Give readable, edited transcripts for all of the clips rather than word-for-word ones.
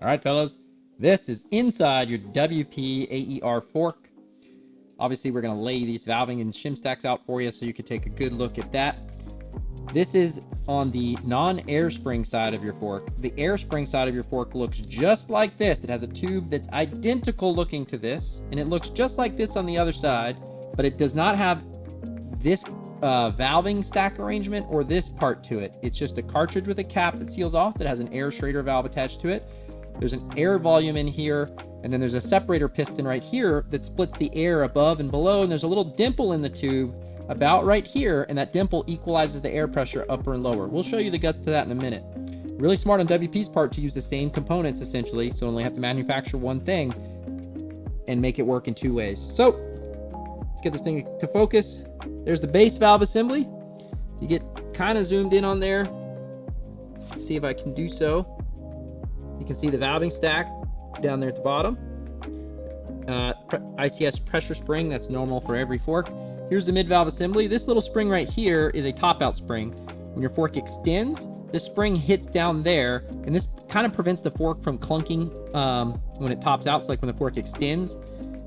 All right, fellas, this is inside your WP AER fork. Obviously, we're going to lay these valving and shim stacks out for you so you can take a good look at that. This is on the non-air spring side of your fork. The air spring side of your fork looks just like this. It has a tube that's identical looking to this, and it looks just like this on the other side, but it does not have this valving stack arrangement or this part to it. It's just a cartridge with a cap that seals off that has an air Schrader valve attached to it. There's an air volume in here, and then there's a separator piston right here that splits the air above and below, and there's a little dimple in the tube about right here, and that dimple equalizes the air pressure upper and lower. We'll show you the guts to that in a minute. Really smart on WP's part to use the same components essentially, so only have to manufacture one thing and make it work in two ways. So let's get this thing to focus. There's the base valve assembly. You get kind of zoomed in on there. See if I can do so. You can see the valving stack down there at the bottom. ICS pressure spring, that's normal for every fork. Here's the mid-valve assembly. This little spring right here is a top-out spring. When your fork extends, this spring hits down there, and this kind of prevents the fork from clunking when it tops out, so like when the fork extends.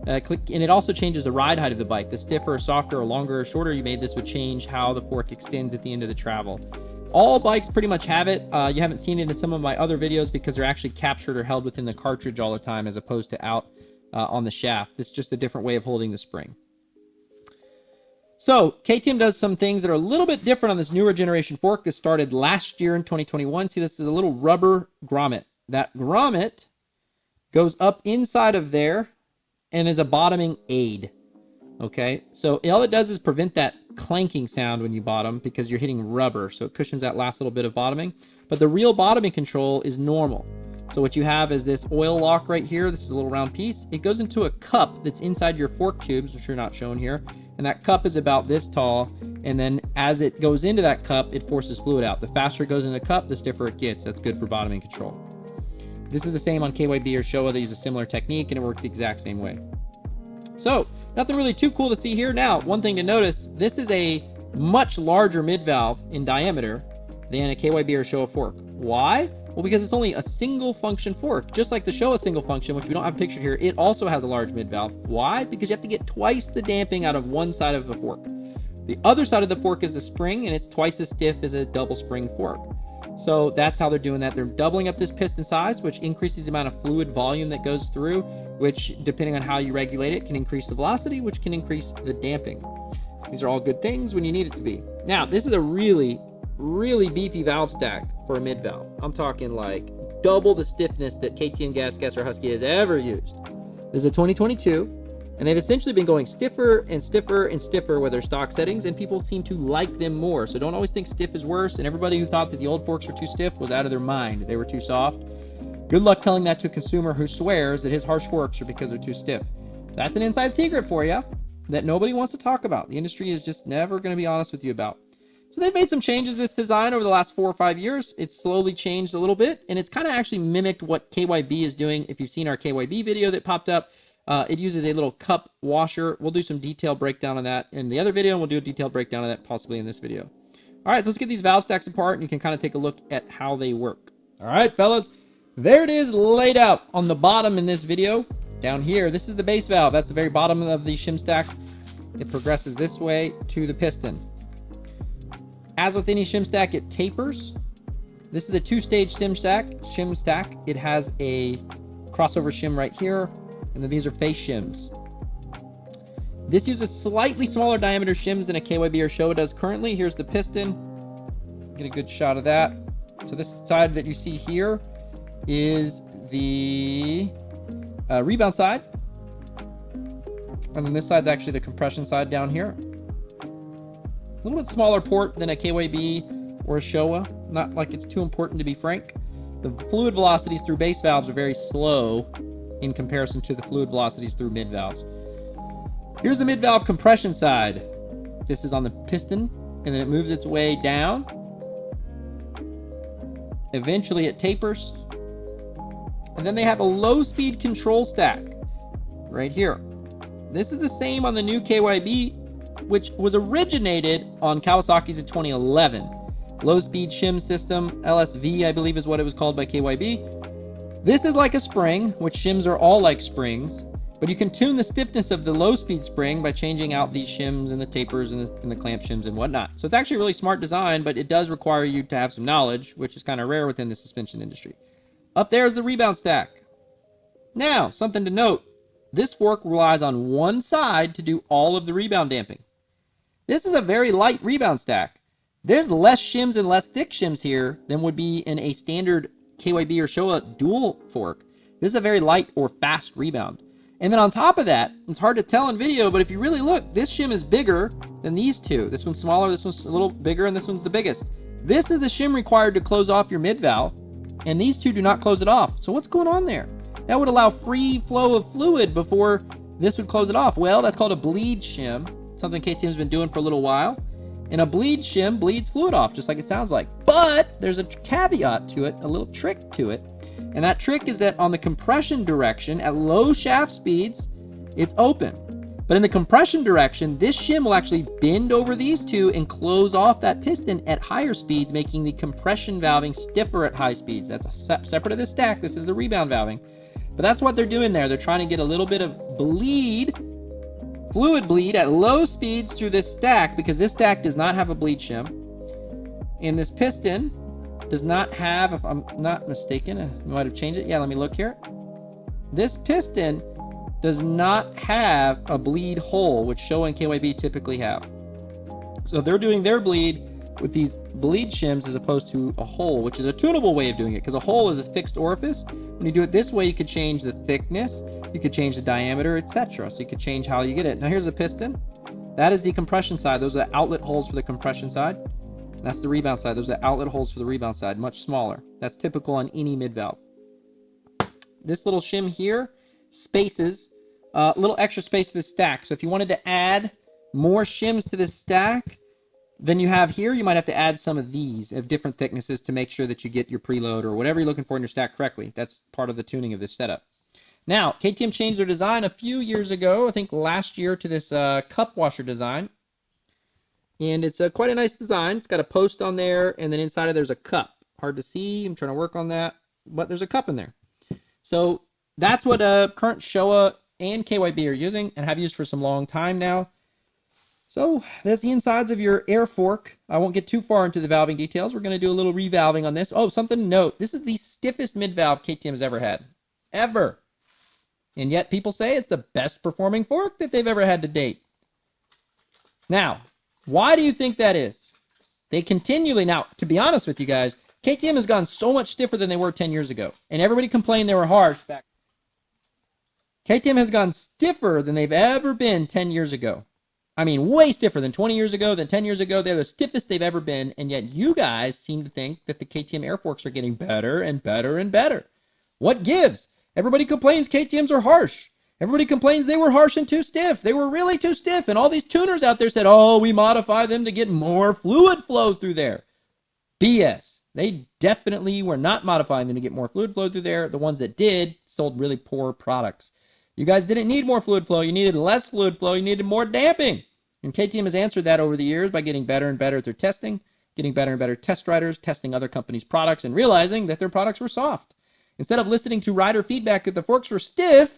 And it also changes the ride height of the bike. The stiffer or softer or longer or shorter you made this would change how the fork extends at the end of the travel. All bikes pretty much have it. You haven't seen it in some of my other videos because they're actually captured or held within the cartridge all the time as opposed to out on the shaft. This is just a different way of holding the spring. So KTM does some things that are a little bit different on this newer generation fork. This started last year in 2021. See, this is a little rubber grommet. That grommet goes up inside of there and is a bottoming aid. Okay, so all it does is prevent that clanking sound when you bottom because you're hitting rubber, so it cushions that last little bit of bottoming. But the real bottoming control is normal. So what you have is this oil lock right here. This is a little round piece. It goes into a cup that's inside your fork tubes, which are not shown here. And that cup is about this tall. And then as it goes into that cup, it forces fluid out. The faster it goes in the cup, the stiffer it gets. That's good for bottoming control. This is the same on KYB or Showa. They use a similar technique and it works the exact same way. So nothing really too cool to see here. Now, one thing to notice, this is a much larger mid-valve in diameter than a KYB or Showa fork. Why? Well, because it's only a single function fork. Just like the Showa single function, which we don't have pictured here, it also has a large mid-valve. Why? Because you have to get twice the damping out of one side of the fork. The other side of the fork is the spring, and it's twice as stiff as a double spring fork. So that's how they're doing that. They're doubling up this piston size, which increases the amount of fluid volume that goes through, which, depending on how you regulate it, can increase the velocity, which can increase the damping. These are all good things when you need it to be. Now, this is a really beefy valve stack for a mid valve. I'm talking like double the stiffness that KTM Gas or Husky has ever used. This is a 2022, and they've essentially been going stiffer and stiffer and stiffer with their stock settings, and people seem to like them more. So don't always think stiff is worse, and everybody who thought that the old forks were too stiff was out of their mind. They were too soft. Good luck telling that to a consumer who swears that his harsh forks are because they're too stiff. That's an inside secret for you that nobody wants to talk about. The industry is just never going to be honest with you about. So they've made some changes to this design over the last 4 or 5 years. It's slowly changed a little bit, and it's kind of actually mimicked what KYB is doing. If you've seen our KYB video that popped up, it uses a little cup washer. We'll do some detailed breakdown on that in the other video, and we'll do a detailed breakdown of that possibly in this video. All right, so let's get these valve stacks apart, and you can kind of take a look at how they work. All right, fellas, there it is laid out on the bottom in this video. Down here, this is the base valve. That's the very bottom of the shim stack. It progresses this way to the piston. As with any shim stack, it tapers. This is a two-stage shim stack. It has a crossover shim right here, and then these are face shims. This uses slightly smaller diameter shims than a KYB or Showa does currently. Here's the piston. Get a good shot of that. So this side that you see here is the Rebound side. And then this side's actually the compression side down here. A little bit smaller port than a KYB or a Showa. Not like it's too important, to be frank. The fluid velocities through base valves are very slow in comparison to the fluid velocities through mid valves. Here's the mid valve compression side. This is on the piston, and then it moves its way down. Eventually it tapers. And then they have a low speed control stack right here. This is the same on the new KYB, which was originated on Kawasaki's in 2011. Low speed shim system, LSV, I believe is what it was called by KYB. This is like a spring, which shims are all like springs, but you can tune the stiffness of the low-speed spring by changing out these shims and the tapers and the clamp shims and whatnot. So it's actually a really smart design, but it does require you to have some knowledge, which is kind of rare within the suspension industry. Up there is the rebound stack. Now, something to note, this fork relies on one side to do all of the rebound damping. This is a very light rebound stack. There's less shims and less thick shims here than would be in a standard KYB or Showa dual fork. This is a very light or fast rebound. And then on top of that, it's hard to tell in video, but if you really look, this shim is bigger than these two. This one's smaller, this one's a little bigger, and this one's the biggest. This is the shim required to close off your mid valve, and these two do not close it off. So what's going on there? That would allow free flow of fluid before this would close it off. Well, that's called a bleed shim, something KTM's been doing for a little while. And a bleed shim bleeds fluid off, just like it sounds like. But there's a caveat to it, a little trick to it. And that trick is that on the compression direction, at low shaft speeds, it's open. But in the compression direction, this shim will actually bend over these two and close off that piston at higher speeds, making the compression valving stiffer at high speeds. That's separate of this stack. This is the rebound valving. But that's what they're doing there. They're trying to get a little bit of fluid bleed at low speeds through this stack, because this stack does not have a bleed shim. And this piston does not have, if I'm not mistaken, I might have changed it. Yeah, let me look here. This piston does not have a bleed hole, which Showa and KYB typically have. So they're doing their bleed with these bleed shims as opposed to a hole, which is a tunable way of doing it, because a hole is a fixed orifice. When you do it this way, you could change the thickness, you could change the diameter, etc. So you could change how you get it. Now here's a piston. That is the compression side. Those are the outlet holes for the compression side. That's the rebound side. Those are the outlet holes for the rebound side, much smaller. That's typical on any mid valve. This little shim here spaces a little extra space for the stack. So if you wanted to add more shims to this stack than you have here, you might have to add some of these of different thicknesses to make sure that you get your preload or whatever you're looking for in your stack correctly. That's part of the tuning of this setup. Now, KTM changed their design a few years ago, I think last year, to this cup washer design. And it's quite a nice design. It's got a post on there, and then inside of there's a cup. Hard to see. I'm trying to work on that, but there's a cup in there. So that's what current Showa and KYB are using and have used for some long time now. So that's the insides of your air fork. I won't get too far into the valving details. We're going to do a little revalving on this. Oh, something to note. This is the stiffest mid valve KTM has ever had. Ever. And yet people say it's the best performing fork that they've ever had to date. Now, why do you think that is? They continually, now, to be honest with you guys, KTM has gone so much stiffer than they were 10 years ago. And everybody complained they were harsh back. KTM has gone stiffer than they've ever been 10 years ago. I mean, way stiffer than 20 years ago, than 10 years ago. They're the stiffest they've ever been. And yet you guys seem to think that the KTM air forks are getting better and better and better. What gives? Everybody complains KTMs are harsh. Everybody complains they were harsh and too stiff. They were really too stiff. And all these tuners out there said, oh, we modify them to get more fluid flow through there. BS. They definitely were not modifying them to get more fluid flow through there. The ones that did sold really poor products. You guys didn't need more fluid flow. You needed less fluid flow. You needed more damping. And KTM has answered that over the years by getting better and better at their testing, getting better and better test riders, testing other companies' products, and realizing that their products were soft. Instead of listening to rider feedback that the forks were stiff,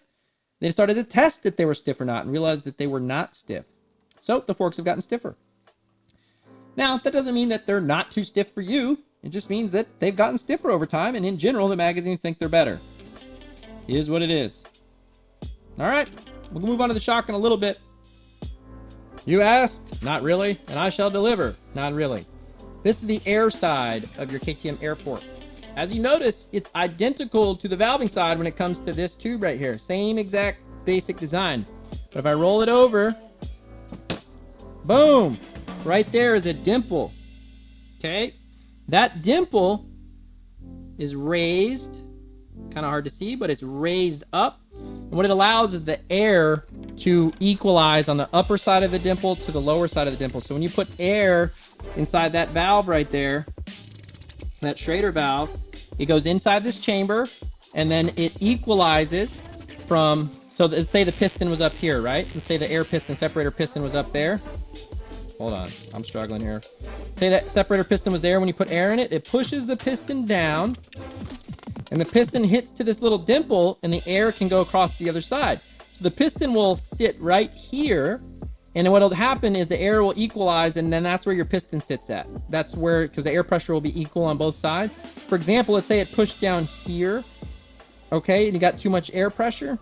they started to test that they were stiff or not and realized that they were not stiff. So the forks have gotten stiffer. Now, that doesn't mean that they're not too stiff for you. It just means that they've gotten stiffer over time, and in general, the magazines think they're better. It is what it is. All right, we'll move on to the shock in a little bit. You asked? Not really. And I shall deliver? Not really. This is the air side of your KTM air fork. As you notice, it's identical to the valving side when it comes to this tube right here. Same exact basic design. But if I roll it over, boom, right there is a dimple. Okay? That dimple is raised, kind of hard to see, but it's raised up. And what it allows is the air to equalize on the upper side of the dimple to the lower side of the dimple. So when you put air inside that valve right there, that Schrader valve, it goes inside this chamber, and then it equalizes from, so let's say the piston was up here, right? Let's say the air piston, separator piston was up there. Hold on, I'm struggling here. Say that separator piston was there when you put air in it. It pushes the piston down, And the piston hits to this little dimple, and the air can go across the other side. So the piston will sit right here, and then what'll happen is the air will equalize, and then that's where your piston sits at. That's where, because the air pressure will be equal on both sides. For example, let's say it pushed down here, okay, and you got too much air pressure.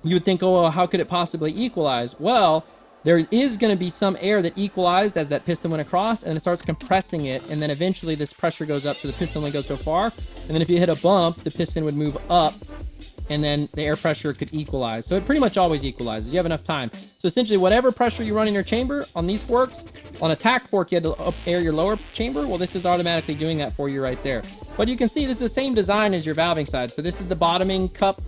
You would think, oh, well, how could it possibly equalize? Well, there is going to be some air that equalized as that piston went across, and it starts compressing it, and then eventually this pressure goes up, so the piston only goes so far. And then if you hit a bump, the piston would move up, and then the air pressure could equalize. So it pretty much always equalizes. You have enough time. So essentially, whatever pressure you run in your chamber on these forks, on a tack fork, you had to up air your lower chamber. Well, this is automatically doing that for you right there. But you can see this is the same design as your valving side. So this is the bottoming cup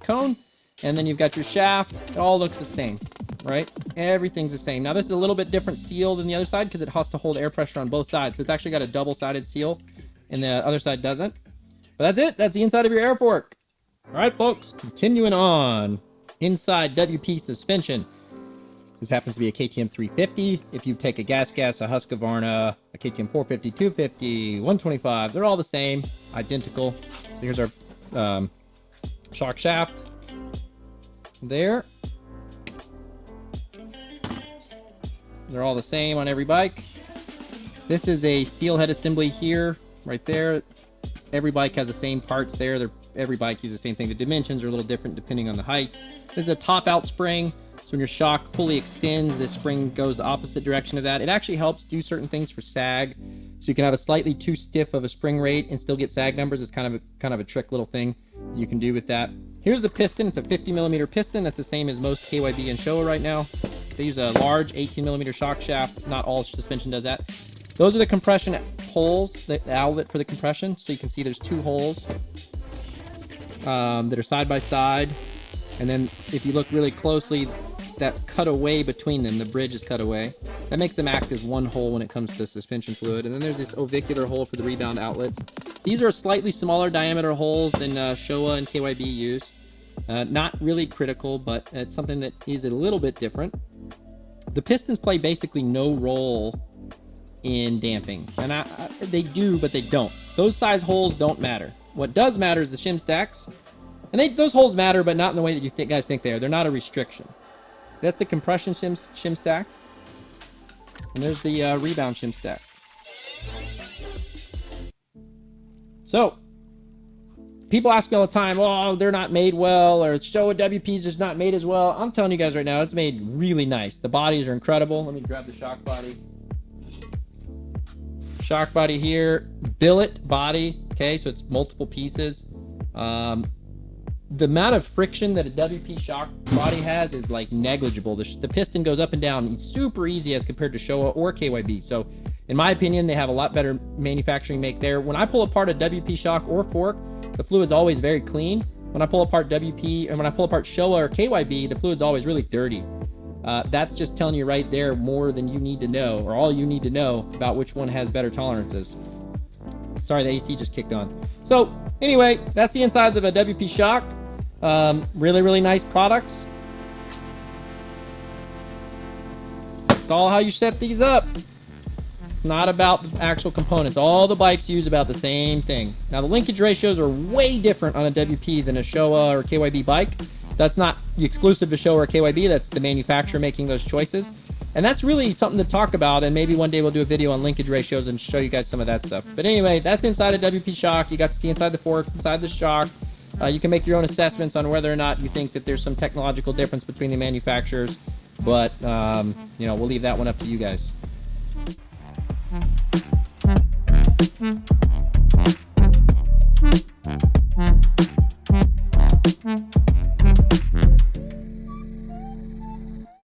cone, and then you've got your shaft. It all looks the same, right? Everything's the same. Now, this is a little bit different seal than the other side because it has to hold air pressure on both sides. So it's actually got a double-sided seal, and the other side doesn't. But that's it. That's the inside of your air fork. All right, folks, continuing on. Inside WP suspension. This happens to be a KTM 350. If you take a gas, a Husqvarna, a KTM 450, 250, 125, they're all the same, identical. Here's our shock shaft. There. They're all the same on every bike. This is a seal head assembly here, right there. Every bike has the same parts there. Every bike uses the same thing. The dimensions are a little different depending on the height. This is a top out spring. So when your shock fully extends, this spring goes the opposite direction of that. It actually helps do certain things for sag. So you can have a slightly too stiff of a spring rate and still get sag numbers. It's kind of a trick little thing you can do with that. Here's the piston. It's a 50 millimeter piston. That's the same as most KYB and Showa right now. They use a large 18 millimeter shock shaft. Not all suspension does that. Those are the compression holes, the outlet for the compression. So you can see there's two holes that are side by side. And then if you look really closely, that cut away between them, the bridge is cut away. That makes them act as one hole when it comes to suspension fluid. And then there's this ovicular hole for the rebound outlets. These are slightly smaller diameter holes than Showa and KYB use. Not really critical, but it's something that is a little bit different. The pistons play basically no role in damping. And they do, but they don't. Those size holes don't matter. What does matter is the shim stacks. And those holes matter, but not in the way that you guys think they are. They're not a restriction. That's the compression shim stack. And there's the rebound shim stack. So, people ask me all the time, oh, they're not made well, or Showa WP's just not made as well. I'm telling you guys right now, it's made really nice. The bodies are incredible. Let me grab the shock body. Shock body here, billet body, okay, so it's multiple pieces. The amount of friction that a WP shock body has is like negligible. The piston goes up and down. It's super easy as compared to Showa or KYB. So in my opinion, they have a lot better manufacturing make there. When I pull apart a WP shock or fork, the fluid's always very clean. When I pull apart WP, and when I pull apart Showa or KYB, the fluid's always really dirty. That's just telling you right there more than you need to know, or all you need to know about which one has better tolerances. Sorry, the AC just kicked on. So anyway, that's the insides of a WP shock. Really, really nice products. It's all how you set these up. Not about the actual components. All the bikes use about the same thing. Now the linkage ratios are way different on a WP than a Showa or KYB bike. That's not exclusive to Showa or KYB. That's the manufacturer making those choices. And that's really something to talk about, and maybe one day we'll do a video on linkage ratios and show you guys some of that stuff. But anyway, that's inside a WP shock. You got to see inside the forks, inside the shock. You can make your own assessments on whether or not you think that there's some technological difference between the manufacturers. But, we'll leave that one up to you guys.